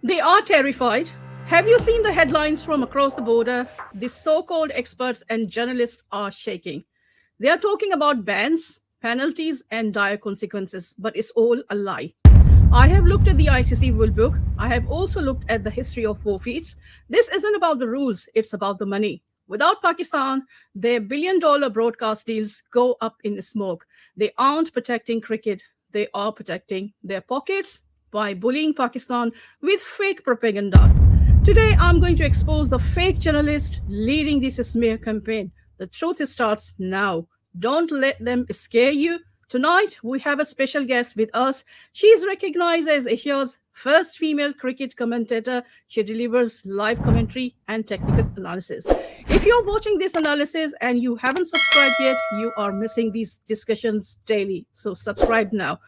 They are terrified. Have you seen the headlines from across the border? The so called experts and journalists are shaking. They are talking about bans, penalties, and dire consequences, but it's all a lie. I have looked at the ICC rule book. I have also looked at the history of forfeits. This isn't about the rules, it's about the money. Without Pakistan, their $1 billion broadcast deals go up in smoke. They aren't protecting cricket, they are protecting their pockets by bullying Pakistan with fake propaganda. Today, I'm going to expose the fake journalist leading this smear campaign. The truth starts now. Don't let them scare you. Tonight, we have a special guest with us. She is recognized as Asia's first female cricket commentator. She delivers live commentary and technical analysis. If you're watching this analysis and you haven't subscribed yet, you are missing these discussions daily. So subscribe now.